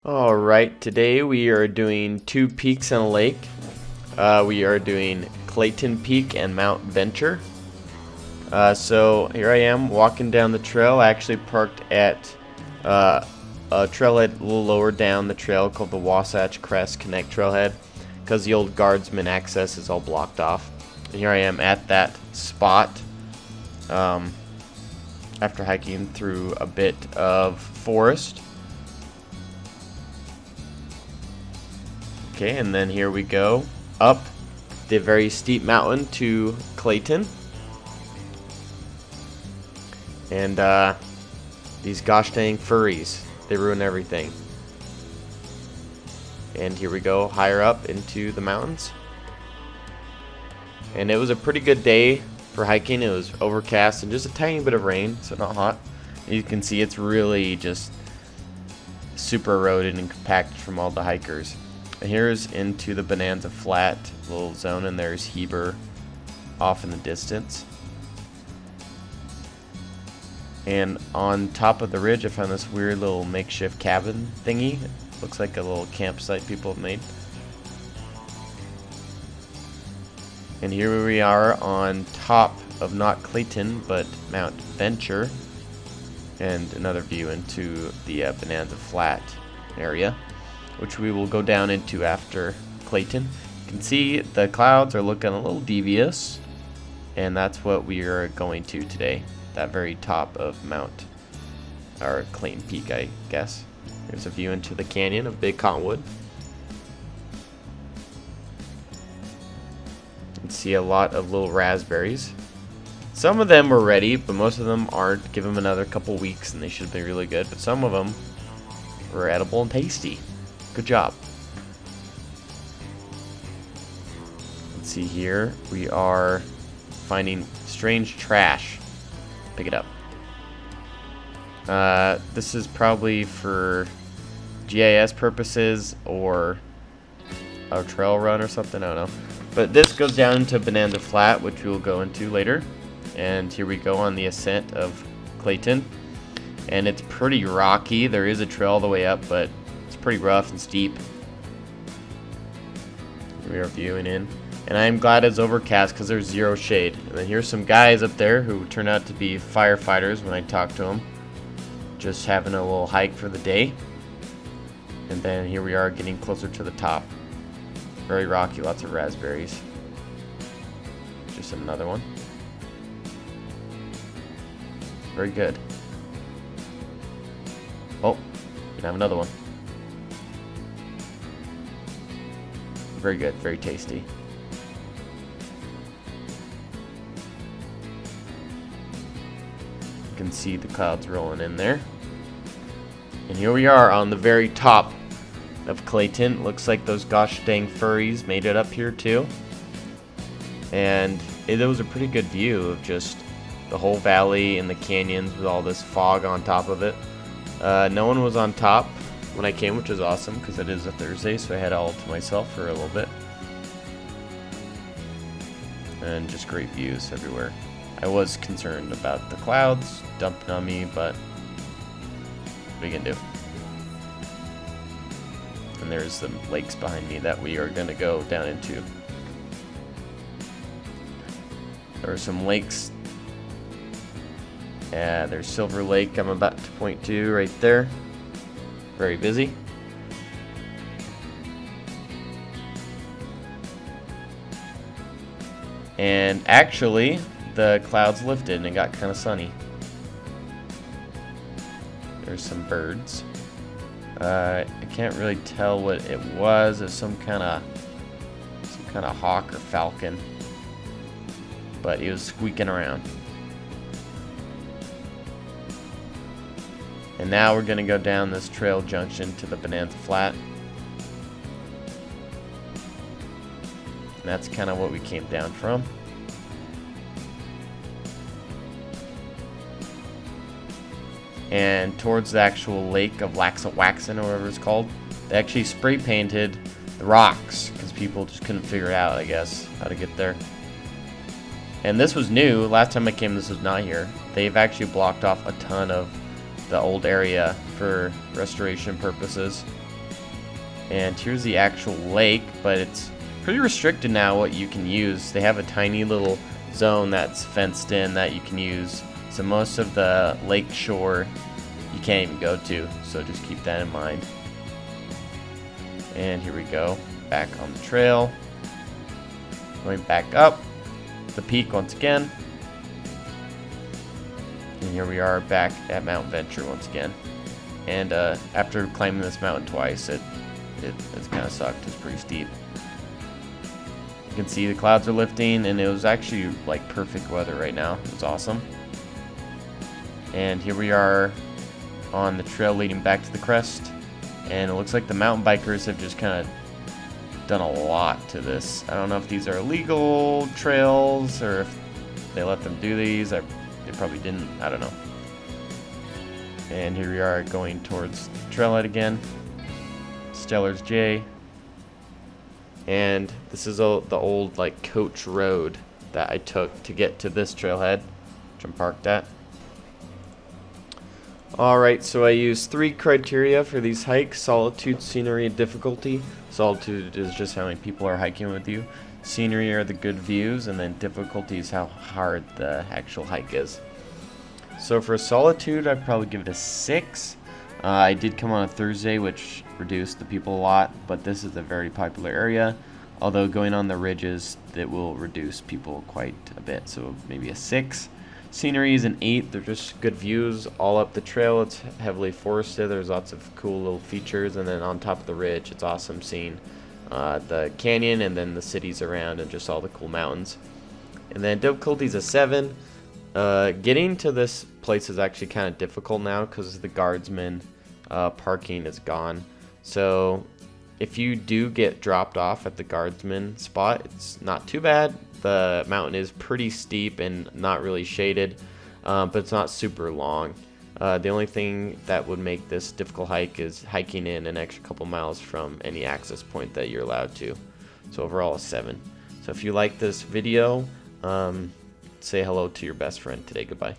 Alright, today we are doing two peaks and a lake. We are doing Clayton Peak and Mount Venture. So here I am walking down the trail. I actually parked at a trailhead a little lower down the trail called the Wasatch Crest Connect Trailhead because the old guardsman access is all blocked off. And here I am at that spot after hiking through a bit of forest. Okay, and then here we go up the very steep mountain to Clayton. And these gosh dang furries, they ruin everything. And here we go higher up into the mountains. And it was a pretty good day for hiking. It was overcast and just a tiny bit of rain, so not hot. You can see it's really just super eroded and compacted from all the hikers. And here's into the Bonanza Flat little zone, and there's Heber off in the distance. And on top of the ridge, I found this weird little makeshift cabin thingy. It looks like a little campsite people have made. And here we are on top of not Clayton, but Mount Venture. And another view into the Bonanza Flat area, which we will go down into after Clayton. You can see the clouds are looking a little devious, and that's what we are going to today. That very top of Clayton Peak, I guess. Here's a view into the canyon of Big Cottonwood. You can see a lot of little raspberries. Some of them were ready, but most of them aren't. Give them another couple weeks and they should be really good. But some of them were edible and tasty. Good job. Let's see here. We are finding strange trash. Pick it up. This is probably for GIS purposes or a trail run or something. I don't know. But this goes down to Bonanza Flat, which we will go into later. And here we go on the ascent of Clayton. And it's pretty rocky. There is a trail all the way up, but it's pretty rough and steep. We are viewing in. And I'm glad it's overcast because there's zero shade. And then here's some guys up there who turned out to be firefighters when I talked to them. Just having a little hike for the day. And then here we are getting closer to the top. Very rocky, lots of raspberries. Just another one. Very good. Oh, we can have another one. Very good, very tasty. You can see the clouds rolling in there. And here we are on the very top of Clayton. Looks like those gosh dang furries made it up here too. And it was a pretty good view of just the whole valley and the canyons with all this fog on top of it. No one was on top when I came, which is awesome because it is a Thursday, so I had all to myself for a little bit. And just great views everywhere. I was concerned about the clouds dumping on me, but what are you gonna do? And there's the lakes behind me that we are gonna go down into. There are some lakes. There's Silver Lake I'm about to point to right there. Very busy. And actually, the clouds lifted and it got kind of sunny. There's some birds. I can't really tell what it was. It's some kind of hawk or falcon. But he was squeaking around. And now we're going to go down this trail junction to the Bonanza Flat. And that's kind of what we came down from. And towards the actual lake of Waxawaxin, or whatever it's called, they actually spray painted the rocks because people just couldn't figure it out, I guess, how to get there. And this was new. Last time I came, this was not here. They've actually blocked off a ton of the old area for restoration purposes. And here's the actual lake, but it's pretty restricted now what you can use. They have a tiny little zone that's fenced in that you can use. So most of the lake shore you can't even go to, so just keep that in mind. And here we go, back on the trail. Going back up the peak once again. And here we are back at Mount Venture once again. And after climbing this mountain twice, it kind of sucked. It's pretty steep. You can see the clouds are lifting, and it was actually like perfect weather right now. It was awesome. And here we are on the trail leading back to the crest. And it looks like the mountain bikers have just kind of done a lot to this. I don't know if these are illegal trails or if they let them do these. They probably didn't. I don't know. And here we are going towards the trailhead again. Stellar's J. And this is the old like coach road that I took to get to this trailhead, which I'm parked at. Alright, so I used 3 criteria for these hikes: solitude, scenery, and difficulty. Solitude is just how many people are hiking with you. Scenery are the good views, and then difficulty is how hard the actual hike is. So for solitude, I'd probably give it a 6. I did come on a Thursday, which reduced the people a lot, but this is a very popular area. Although going on the ridges, it will reduce people quite a bit, so maybe a 6. Scenery is an 8. They're just good views all up the trail. It's heavily forested. There's lots of cool little features, and then on top of the ridge, it's awesome seeing the canyon and then the cities around and just all the cool mountains. And then difficulty is a 7. Getting to this place is actually kind of difficult now because the guardsman parking is gone. So if you do get dropped off at the guardsman spot, it's not too bad. The mountain is pretty steep and not really shaded, but it's not super long. The only thing that would make this difficult hike is hiking in an extra couple miles from any access point that you're allowed to. So overall a 7. So if you like this video, say hello to your best friend today. Goodbye.